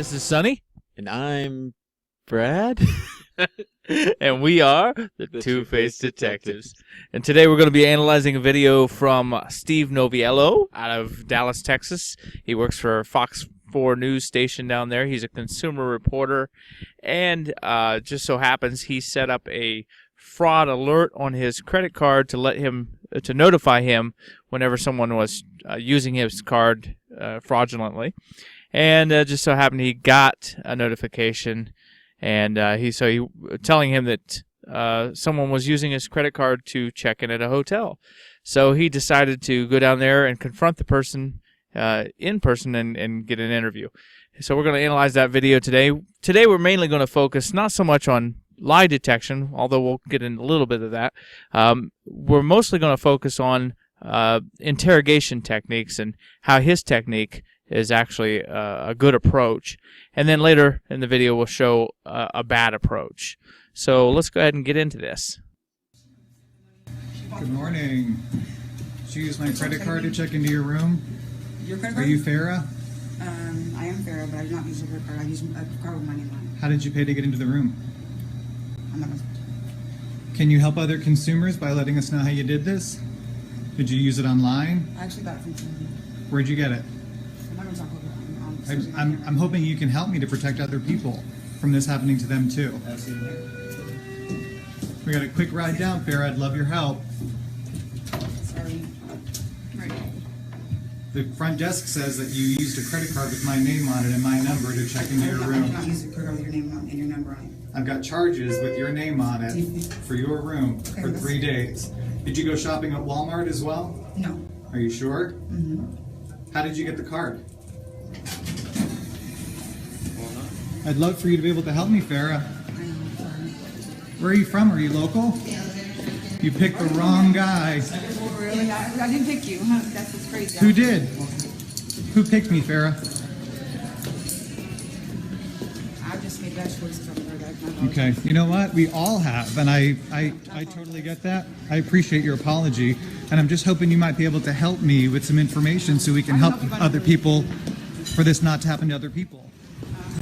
This is Sunny. And I'm Brad. And we are the Two-Faced Detectives. And today we're going to be analyzing a video from Steve Noviello out of Dallas, Texas. He works for Fox 4 news station down there. He's a consumer reporter. And just so happens he set up a fraud alert on his credit card to let him to notify him whenever someone was using his card fraudulently. And just so happened he got a notification, and he telling him that someone was using his credit card to check in at a hotel. So he decided to go down there and confront the person in person and get an interview. So we're going to analyze that video today. Today we're mainly going to focus not so much on lie detection, although we'll get into a little bit of that. We're mostly going to focus on interrogation techniques and how his technique is actually a good approach. And then later in the video we'll show a bad approach. So let's go ahead and get into this. Good morning. Did you use my credit card to check into your room? Your credit Are card? you Farah? I am Farah, but I do not use a credit card. I use a card with my name on How did you pay to get into the room? it. I'm not gonna... Can you help other consumers by letting us know how you did this? Did you use it online? I actually got it from somebody. Where'd you get it? I'm not gonna talk about it. I'm hoping you can help me to protect other people from this happening to them too. We got a quick ride down, Farah. I'd love your help. Sorry. Right. The front desk says that you used a credit card with my name on it and my number to check into your I do room. not use a credit card with your name on and your number on it. I've got charges with your name on it for your room for 3 days. Did you go shopping at Walmart as well? No. Are you sure? Mm-hmm. How did you get the card? I'd love for you to be able to help me, Farah. I know. Sorry. Where are you from? Are you local? You picked the wrong guy. Oh, really? I didn't pick you. That's what's crazy. Who did? Who picked me, Farah? I just made bad choices over there. That's not Okay, you know what? We all have, and I totally get that. I appreciate your apology, and I'm just hoping you might be able to help me with some information so we can help other people for this not to happen to other people.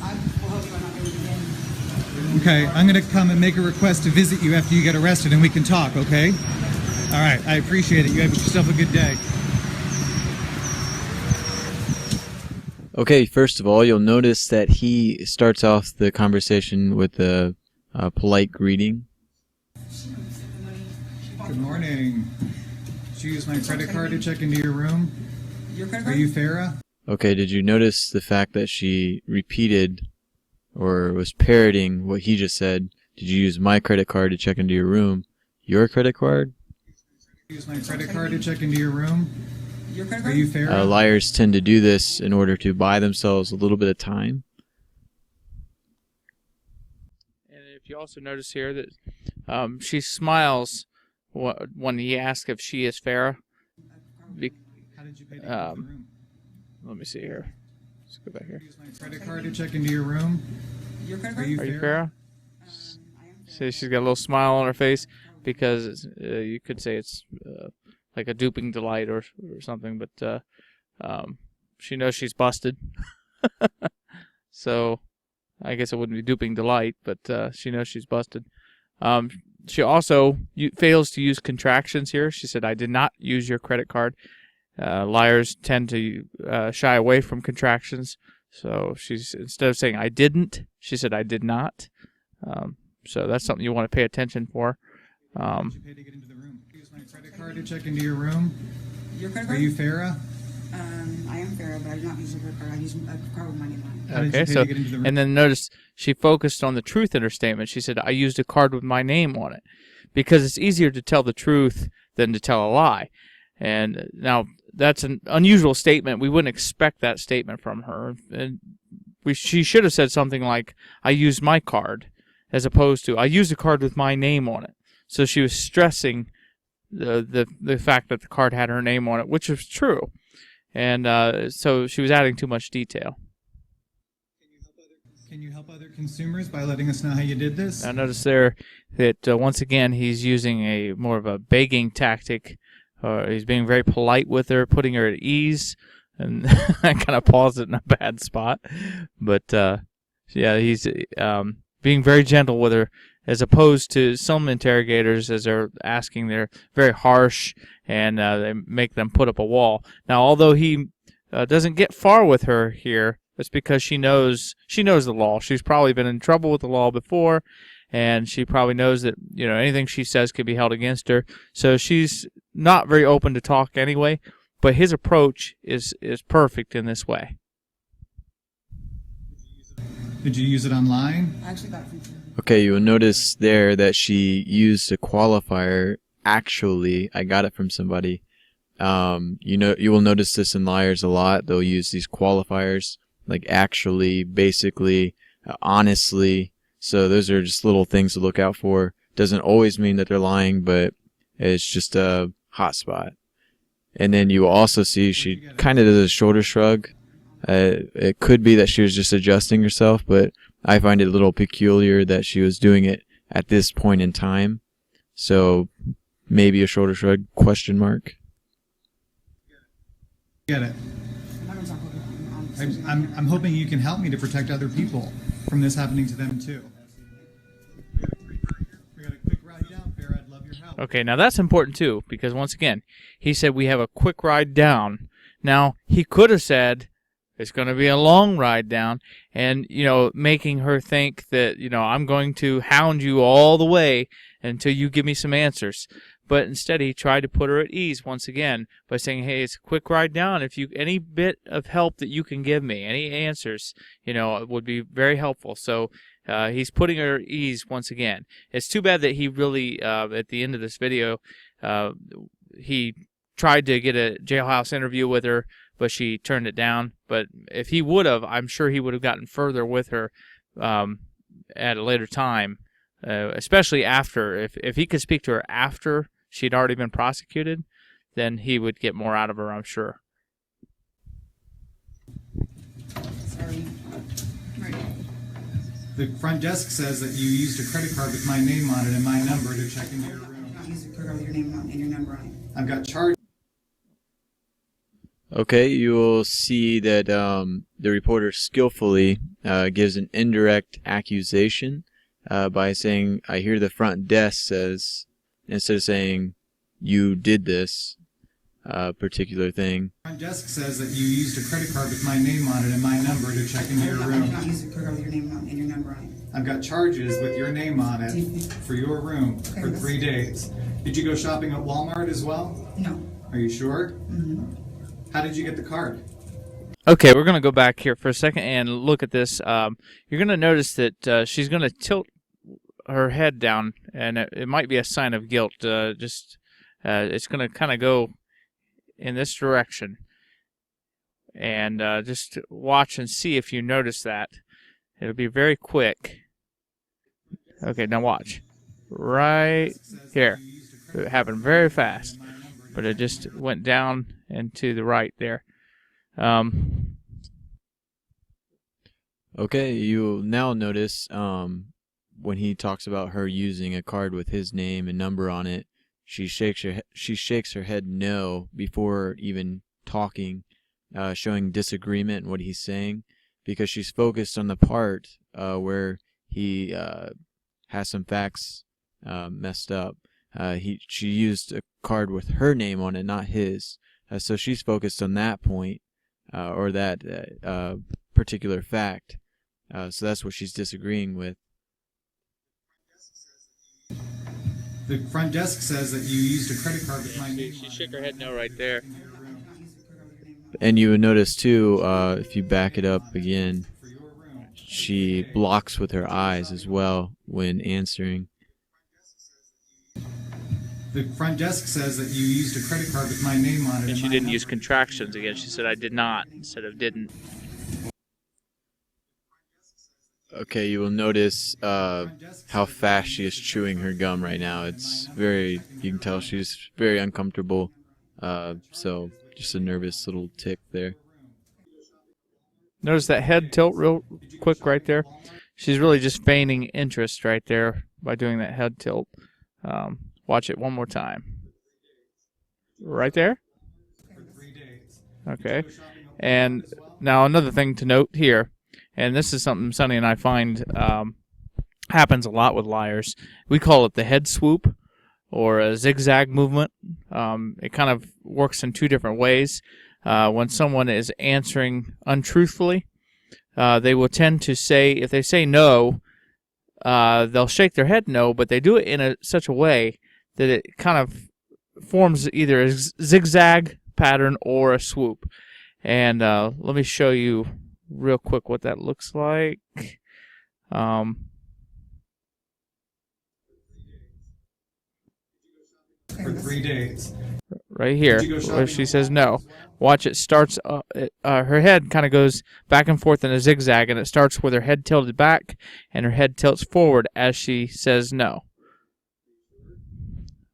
I will help you. I'm not doing it again. Okay, I'm going to come and make a request to visit you after you get arrested, and we can talk, okay? All right, I appreciate it. You have yourself a good day. Okay, first of all, you'll notice that he starts off the conversation with a polite greeting. Good morning. Did you use my credit card to check into your room? Your credit Are card? you Farah? Okay, did you notice the fact that she repeated or was parroting what he just said? Did you use my credit card to check into your room? Your credit card? Use my credit card to check into your room? Your credit Are card? you Farah? Liars tend to do this in order to buy themselves a little bit of time. And if you also notice here that she smiles when he asks if she is Farah. How did you pay to get into the room? Let me see here. Let's go back here. Use my credit card to check into your room? Your credit Are card? you Are you Farah? Farah? See, she's got a little smile on her face because you could say it's like a duping delight or something, but she knows she's busted. So I guess it wouldn't be duping delight, but she knows she's busted. She also fails to use contractions here. She said, "I did not use your credit card." Liars tend to shy away from contractions. So she's, instead of saying "I didn't," she said "I did not." So that's something you want to pay attention for. How did you pay to get into the room? Use my credit card to check into your room? Your credit Are card? you Farah? I am Farah, but I do not use a credit card. I use a card with my name on it. How did Okay, you pay so to get into the room? and then notice she focused on the truth in her statement. She said, "I used a card with my name on it," because it's easier to tell the truth than to tell a lie. And now that's an unusual statement. We wouldn't expect that statement from her. And she should have said something like, "I used my card," as opposed to, "I used a card with my name on it." So she was stressing the fact that the card had her name on it, which is true. And so she was adding too much detail. Can you help other consumers by letting us know how you did this? Now notice there that once again he's using a more of a begging tactic. He's being very polite with her, putting her at ease. And I kind of paused it in a bad spot. But yeah, he's being very gentle with her, as opposed to some interrogators, as they're asking, they're very harsh, and they make them put up a wall. Now, although he doesn't get far with her here, it's because she knows the law. She's probably been in trouble with the law before, and she probably knows that anything she says could be held against her. So she's not very open to talk anyway. But his approach is perfect in this way. Did you use it online? I actually got it from Okay, you will notice there that she used a qualifier. Actually, I got it from somebody. You will notice this in liars a lot. They'll use these qualifiers like actually, basically, honestly. So those are just little things to look out for. Doesn't always mean that they're lying, but it's just a hot spot. And then you will also see she kind of does a shoulder shrug. It could be that she was just adjusting herself, but I find it a little peculiar that she was doing it at this point in time. So maybe a shoulder shrug, question mark. Get it. I'm hoping you can help me to protect other people from this happening to them too. We got a quick ride down, Farrah. I'd love your help. Okay, now that's important too, because once again, he said we have a quick ride down. Now, he could have said it's going to be a long ride down, and, making her think that, I'm going to hound you all the way until you give me some answers. But instead, he tried to put her at ease once again by saying, hey, it's a quick ride down. If any bit of help that you can give me, any answers, it would be very helpful. So he's putting her at ease once again. It's too bad that he really, at the end of this video, he tried to get a jailhouse interview with her, but she turned it down. But if he would have, I'm sure he would have gotten further with her at a later time, especially after. If he could speak to her after she'd already been prosecuted, then he would get more out of her, I'm sure. Sorry. Right. The front desk says that you used a credit card with my name on it and my number to check into your room. Not use a credit card with your name on and your number on it. I've got charges. Okay, you will see that the reporter skillfully gives an indirect accusation by saying, I hear the front desk says, instead of saying, you did this particular thing. The front desk says that you used a credit card with my name on it and my number to check into your room. Not use a credit card with your name on and your number on it. I've got charges with your name on it for your room for 3 days. Did you go shopping at Walmart as well? No. Are you sure? Mm-hmm. How did you get the card? Okay, we're going to go back here for a second and look at this. You're going to notice that she's going to tilt her head down, and it might be a sign of guilt. It's going to kind of go in this direction. And just watch and see if you notice that. It'll be very quick. Okay, now watch. Right here. It happened very fast, but it just went down and to the right there. Okay, you'll now notice when he talks about her using a card with his name and number on it, she shakes her head no before even talking, showing disagreement in what he's saying, because she's focused on the part where he has some facts messed up. She used a card with her name on it, not his. So she's focused on that point or that particular fact. So that's what she's disagreeing with. The front desk says that you used a credit card with my name. She shook her head no right there. And you would notice too, if you back it up again, she blocks with her eyes as well when answering. The front desk says that you used a credit card with my name on it. And she didn't use contractions again. She said, I did not, instead of didn't. Okay, you will notice how fast she is chewing her gum right now. It's you can tell she's very uncomfortable. So just a nervous little tick there. Notice that head tilt real quick right there. She's really just feigning interest right there by doing that head tilt. Watch it one more time. Right there? Okay. And now another thing to note here, and this is something Sonny and I find happens a lot with liars. We call it the head swoop or a zigzag movement. It kind of works in two different ways. When someone is answering untruthfully, they will tend to say, if they say no, they'll shake their head no, but they do it in such a way that it kind of forms either a zigzag pattern or a swoop. And let me show you real quick what that looks like. For 3 days. Right here, where she says no. Watch, it starts, her head kind of goes back and forth in a zigzag, and it starts with her head tilted back, and her head tilts forward as she says no.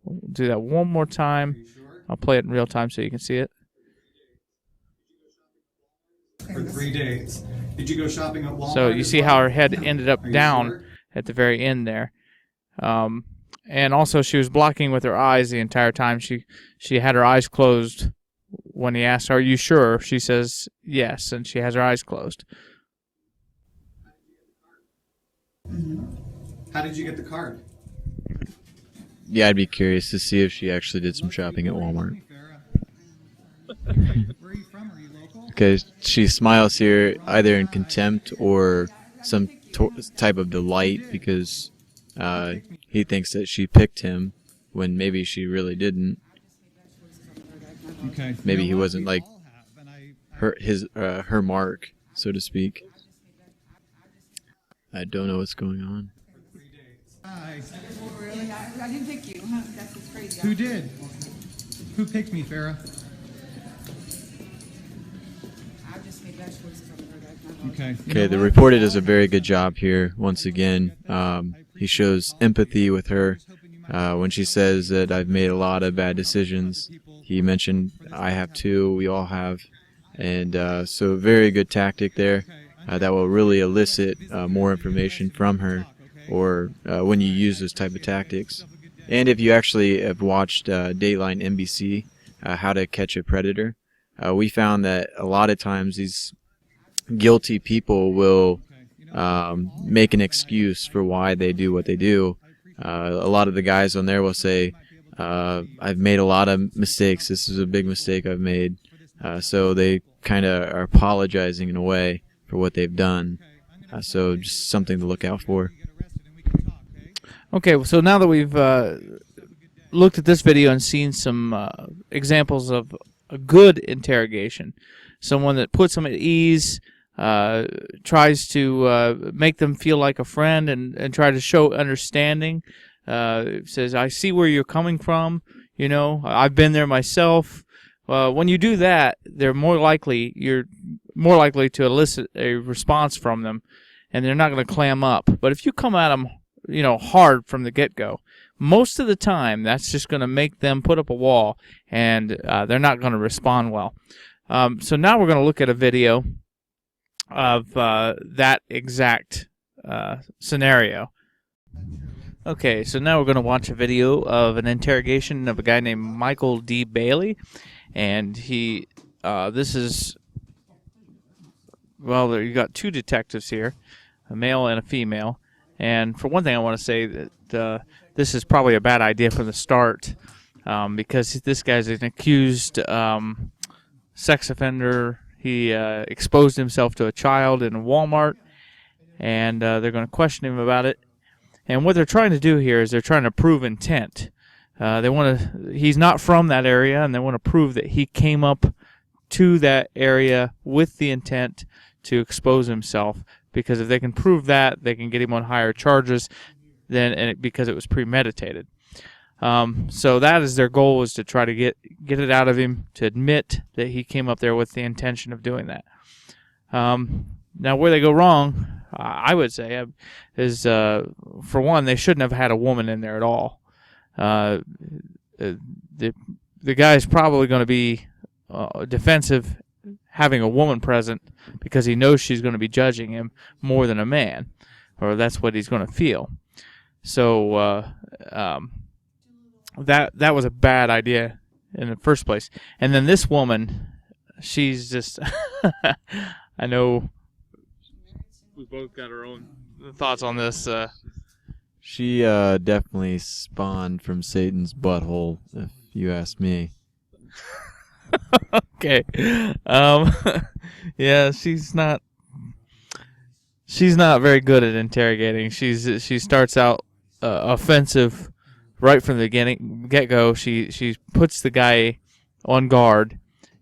We'll do that one more time. I'll play it in real time so you can see it. For 3 days. Did you go shopping at Walmart? So you see how her head ended up Are you down sure? at the very end there. And also she was blocking with her eyes the entire time. She had her eyes closed when he asked, "Are you sure?" She says yes, and she has her eyes closed. How did you get the card? Yeah, I'd be curious to see if she actually did some shopping at Walmart. Where are you from? Are you local? Because she smiles here either in contempt or some type of delight because he thinks that she picked him when maybe she really didn't. Okay. Maybe he You know what? wasn't We like all have, and her mark, so to speak. I don't know what's going on. Hi. Really? I didn't pick you. Huh? That's just crazy. Who did? Who picked me, Farrah? I just made bad choices on her. That's not Okay. Okay, the reporter does a very good job here. Once again, he shows empathy with her. When she says that I've made a lot of bad decisions, he mentioned I have too, we all have. And so very good tactic there that will really elicit more information from her or when you use those type of tactics. And if you actually have watched Dateline NBC, How to Catch a Predator, we found that a lot of times these guilty people will make an excuse for why they do what they do. A lot of the guys on there will say, I've made a lot of mistakes. This is a big mistake I've made. So they kind of are apologizing in a way for what they've done. So just something to look out for. Okay, so now that we've looked at this video and seen some examples of a good interrogation, someone that puts them at ease, tries to make them feel like a friend and try to show understanding, says, I see where you're coming from, you know, I've been there myself. When you do that, you're more likely to elicit a response from them, and they're not going to clam up. But if you come at them, you know, hard from the get-go, most of the time that's just going to make them put up a wall, and they're not going to respond well. So now we're going to look at a video of that exact scenario. Okay, so now we're going to watch a video of an interrogation of a guy named Michael D. Bailey, and he, this is, well, you got two detectives here, a male and a female. And for one thing, I want to say that this is probably a bad idea from the start because this guy's an accused sex offender. He exposed himself to a child in Walmart, and they're going to question him about it. And what they're trying to do here is they're trying to prove intent. He's not from that area, and they want to prove that he came up to that area with the intent to expose himself. Because if they can prove that, they can get him on higher charges because it was premeditated. So that is their goal, is to try to get it out of him to admit that he came up there with the intention of doing that. Now, where they go wrong, I would say, is for one, they shouldn't have had a woman in there at all. The guy's probably going to be defensive having a woman present because he knows she's going to be judging him more than a man, or that's what he's going to feel. So that was a bad idea in the first place. And then this woman, she's just. I know we both got our own thoughts on this. She definitely spawned from Satan's butthole, if you ask me. Okay. Yeah, she's not very good at interrogating. She starts out offensive right from the get-go. She puts the guy on guard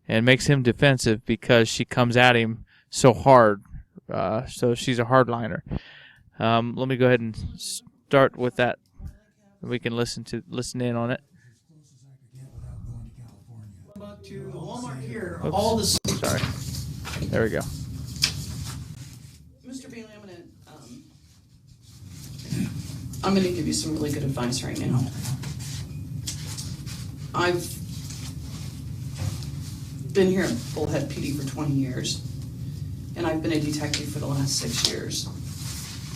and makes him defensive because she comes at him so hard. So she's a hardliner. Let me go ahead and start with that. We can listen in on it. To the Walmart here, Oops. all the Sorry. There we go. Mr. Bailey, I'm gonna give you some really good advice right now. I've been here at Bullhead PD for 20 years, and I've been a detective for the last 6 years.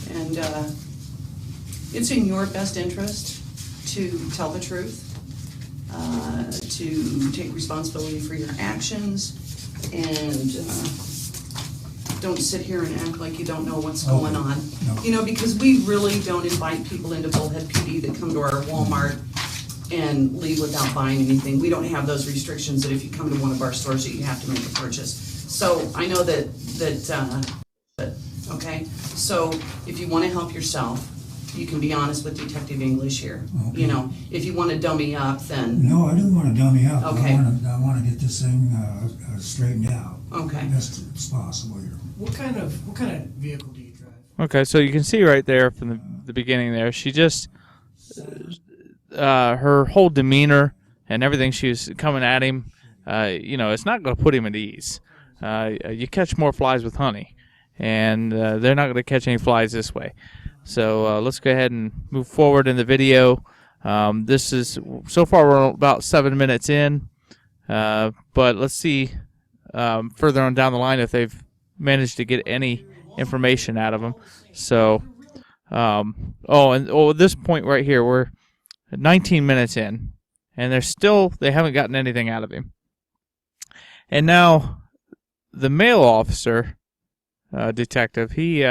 And it's in your best interest to tell the truth, to take responsibility for your actions, and don't sit here and act like you don't know what's going on. No. You know, because we really don't invite people into Bullhead PD that come to our Walmart and leave without buying anything. We don't have those restrictions that if you come to one of our stores that you have to make a purchase. So I know that okay? So if you want to help yourself, you can be honest with Detective English here. Okay. You know, if you want to dummy up, then, No, I don't want to dummy up. Okay. I want to get this thing straightened out. Okay. Best as possible here. What kind of vehicle do you drive? Okay, so you can see right there from the beginning there, she just, her whole demeanor and everything she was coming at him, it's not going to put him at ease. You catch more flies with honey, and they're not going to catch any flies this way. So let's go ahead and move forward in the video. This is, so far we're about 7 minutes in, but let's see further on down the line if they've managed to get any information out of him. So, at this point right here, we're 19 minutes in, and they haven't gotten anything out of him. And now, the male officer, detective, he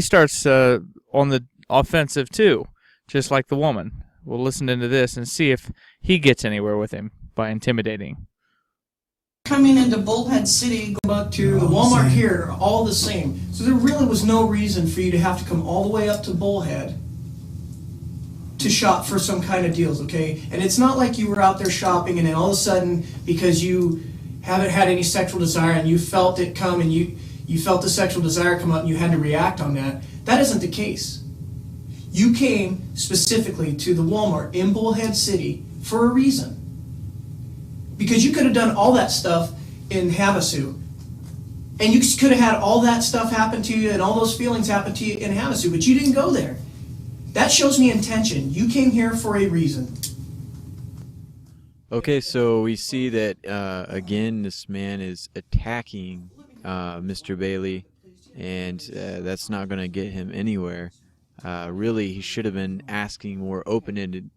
starts on the offensive too, just like the woman. We'll listen into this and see if he gets anywhere with him by intimidating. coming into Bullhead City, But to the Walmart here, all the same. So there really was no reason for you to have to come all the way up to Bullhead to shop for some kind of deals, okay? And it's not like you were out there shopping and then all of a sudden, because you haven't had any sexual desire and you felt it come and you felt the sexual desire come up and you had to react on that. That isn't the case. You came specifically to the Walmart in Bullhead City for a reason. Because you could have done all that stuff in Havasu. And you could have had all that stuff happen to you and all those feelings happen to you in Havasu, but you didn't go there. That shows me intention. You came here for a reason. Okay, so we see that, again, this man is attacking Mr. Bailey, and that's not going to get him anywhere. Really, he should have been asking more open-ended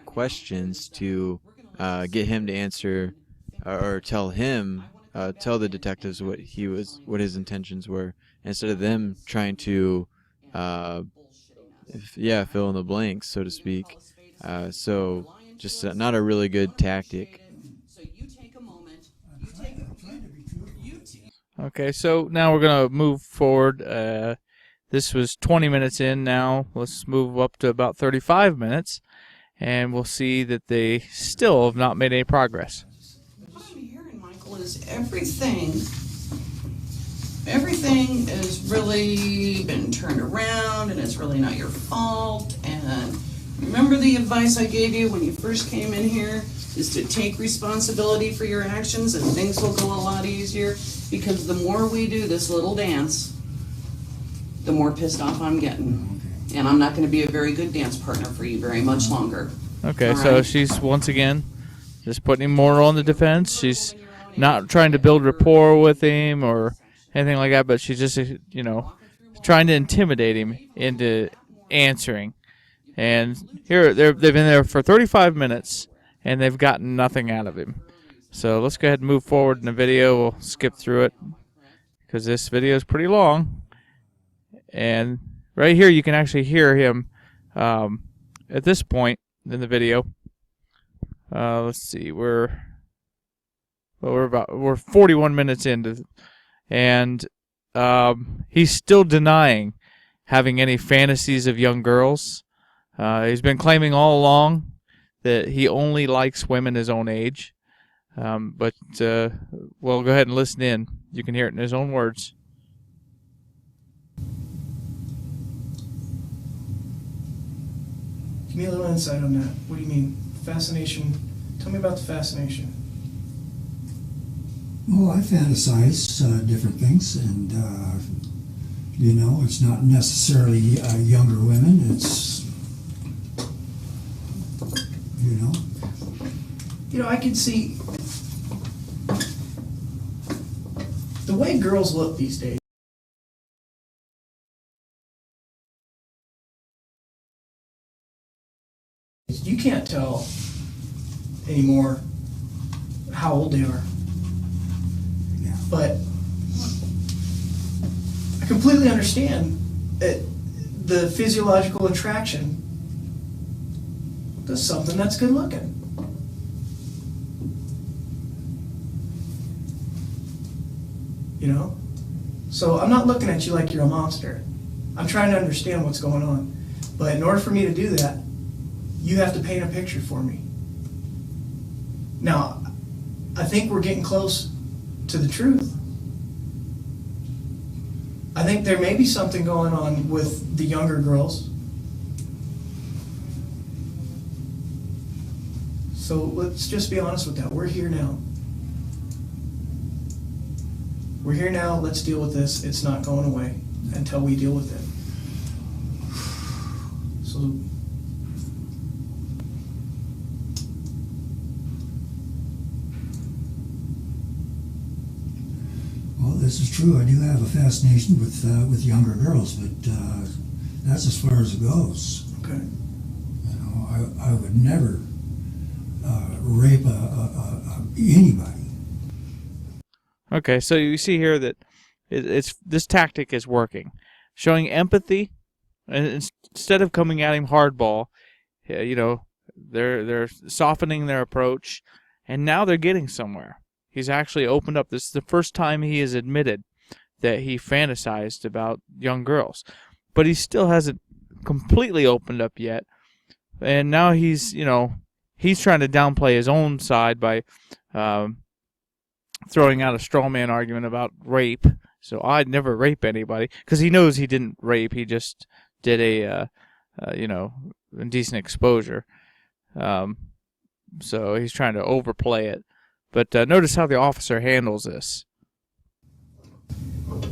questions to get him to answer or tell the detectives what his intentions were, instead of them trying to fill in the blanks, so to speak. So just not a really good tactic. Okay, so now we're going to move forward. This was 20 minutes in now. Let's move up to about 35 minutes, and we'll see that they still have not made any progress. what I'm hearing, Michael, is everything has really been turned around and it's really not your fault. And remember the advice I gave you when you first came in here is to take responsibility for your actions and things will go a lot easier, because the more we do this little dance, the more pissed off I'm getting. And I'm not going to be a very good dance partner for you very much longer. Okay, All so right. she's once again just putting him more on the defense. She's not trying to build rapport with him or anything like that, but she's just, trying to intimidate him into answering. And here they've been there for 35 minutes, and they've gotten nothing out of him. So let's go ahead and move forward in the video. We'll skip through it because this video is pretty long. And right here you can actually hear him at this point in the video. Let's see, we're 41 minutes into, and he's still denying having any fantasies of young girls. He's been claiming all along that he only likes women his own age. But we'll go ahead and listen in. You can hear it in his own words. Give me a little insight on that. What do you mean? Fascination. Tell me about the fascination. Well, I fantasize different things, and it's not necessarily younger women. It's I can see the way girls look these days. You can't tell anymore how old they are. Yeah. But I completely understand that the physiological attraction to something that's good looking. So I'm not looking at you like you're a monster. I'm trying to understand what's going on. But in order for me to do that, you have to paint a picture for me. Now, I think we're getting close to the truth. I think there may be something going on with the younger girls. So let's just be honest with that. We're here now. We're here now. Let's deal with this. It's not going away until we deal with it. So well, this is true. I do have a fascination with younger girls, but that's as far as it goes. okay. I would never rape anybody. Okay, so you see here that it's this tactic is working, showing empathy, and instead of coming at him hardball, they're softening their approach, and now they're getting somewhere. He's actually opened up. This is the first time he has admitted that he fantasized about young girls, but he still hasn't completely opened up yet. And now he's trying to downplay his own side by throwing out a straw man argument about rape. So I'd never rape anybody, because he knows he didn't rape. He just did a indecent exposure. So he's trying to overplay it. But notice how the officer handles this.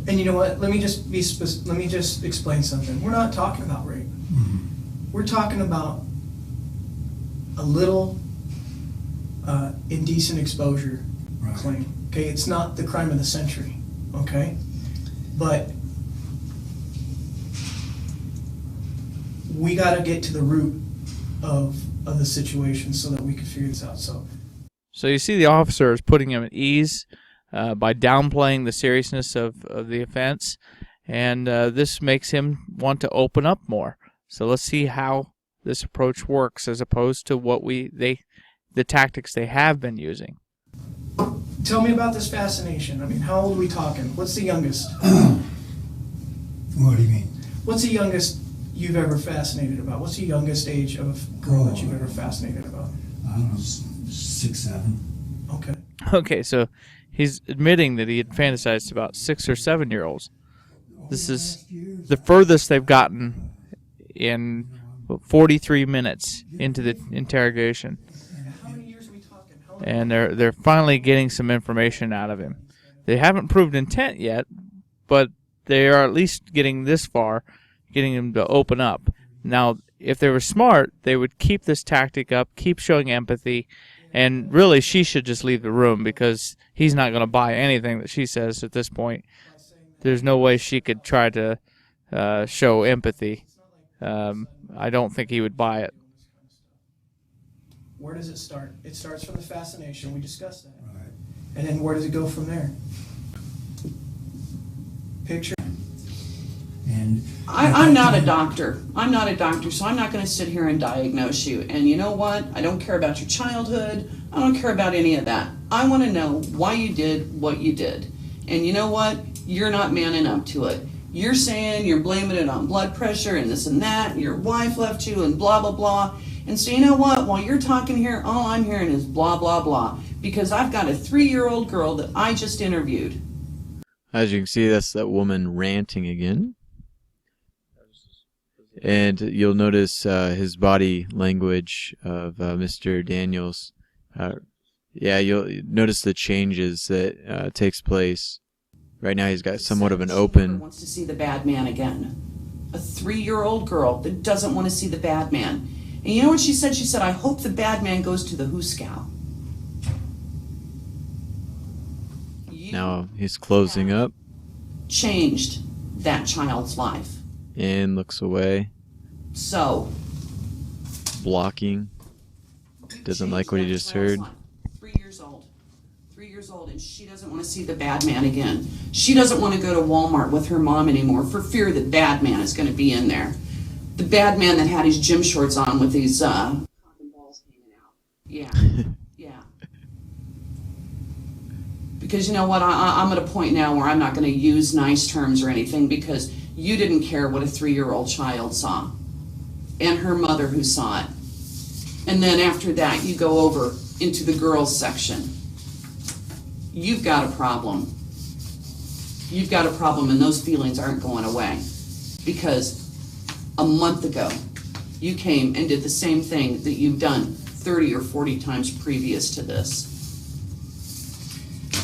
And you know what? Let me just explain something. We're not talking about rape. We're talking about a little indecent exposure claim. Okay, it's not the crime of the century. Okay, but we got to get to the root of the situation so that we can figure this out. So you see the officer is putting him at ease by downplaying the seriousness of the offense, and this makes him want to open up more. So let's see how this approach works as opposed to the tactics they have been using. Tell me about this fascination. I mean, how old are we talking? What's the youngest? What do you mean? What's the youngest you've ever fascinated about? What's the youngest age of a girl that you've ever fascinated about? I don't know, 6, 7. Okay. Okay, so he's admitting that he had fantasized about 6 or 7-year-olds. This is the furthest they've gotten in 43 minutes into the interrogation. How many years are we talking? And they're finally getting some information out of him. They haven't proved intent yet, but they are at least getting this far, getting him to open up. Now, if they were smart, they would keep this tactic up, keep showing empathy, and really she should just leave the room because he's not going to buy anything that she says at this point. There's no way she could try to show empathy. I don't think he would buy it. Where does it start? It starts from the fascination. We discussed that. Right. And then where does it go from there? Picture. And I'm not a doctor. I'm not a doctor, so I'm not going to sit here and diagnose you. And you know what? I don't care about your childhood. I don't care about any of that. I want to know why you did what you did. And you know what? You're not manning up to it. You're saying you're blaming it on blood pressure and this and that, and your wife left you and blah, blah, blah. And so you know what? While you're talking here, all I'm hearing is blah, blah, blah. Because I've got a 3-year-old girl that I just interviewed. As you can see, that's that woman ranting again. And you'll notice his body language of Mr. Daniels. Yeah, you'll notice the changes that takes place. Right now he's got somewhat of an open... Wants to see the bad man again. A 3-year-old girl that doesn't want to see the bad man. And you know what she said? She said, I hope the bad man goes to the Hooskow. Now he's closing up. Changed that child's life. And looks away. So. Blocking. Doesn't like what he just heard. 3 years old. 3 years old, and she doesn't want to see the bad man again. She doesn't want to go to Walmart with her mom anymore for fear that bad man is going to be in there. The bad man that had his gym shorts on with his balls hanging out. Yeah, yeah. Because you know what, I'm at a point now where I'm not going to use nice terms or anything because you didn't care what a 3-year-old child saw. And her mother who saw it. And then after that, you go over into the girls section. You've got a problem. You've got a problem, and those feelings aren't going away. Because a month ago, you came and did the same thing that you've done 30 or 40 times previous to this.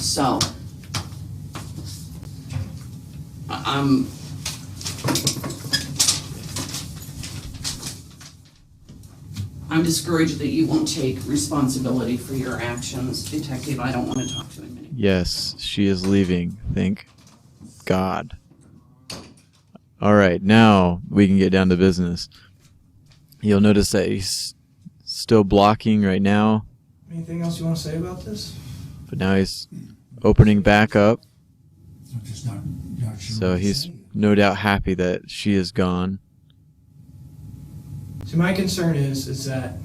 So, I'm discouraged that you won't take responsibility for your actions. Detective, I don't want to talk to him anymore. Yes, she is leaving. Thank God. Alright, now we can get down to business. You'll notice that he's still blocking right now. Anything else you want to say about this? But now he's opening back up. I'm just not sure So what to he's say. no doubt happy that she is gone. So my concern is that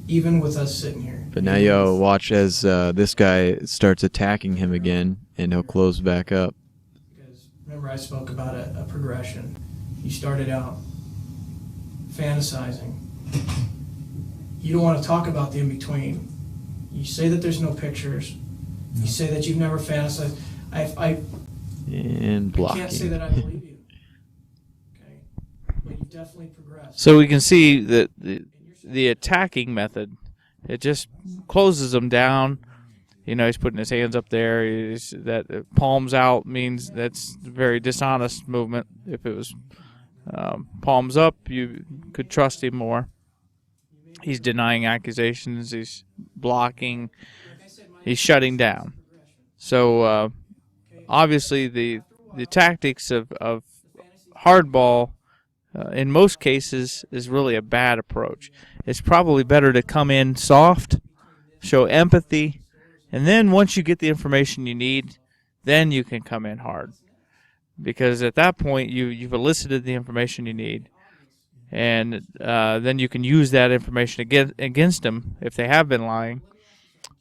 even with us sitting here. But now you'll watch as this guy starts attacking him again, and he'll close back up. Because remember I spoke about a progression. You started out fantasizing. You don't want to talk about the in-between. You say that there's no pictures. You say that you've never fantasized. And blocking. I can't say that I believe you. Okay? But you've definitely progressed. So we can see that the attacking method, it just closes him down. You know, he's putting his hands up there. That palms out means that's a very dishonest movement. If it was palms up, you could trust him more. He's denying accusations. He's blocking. He's shutting down. So obviously the tactics of hardball in most cases is really a bad approach. It's probably better to come in soft, show empathy, and then once you get the information you need, then you can come in hard. Because at that point you've elicited the information you need, and then you can use that information against them if they have been lying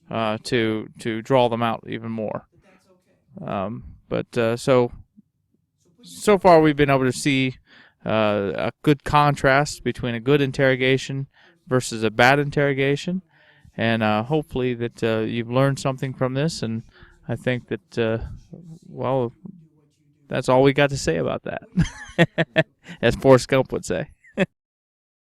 to draw them out even more. So far we've been able to see a good contrast between a good interrogation versus a bad interrogation, and hopefully that you've learned something from this, and I think that well, that's all we got to say about that, as Forrest Gump would say.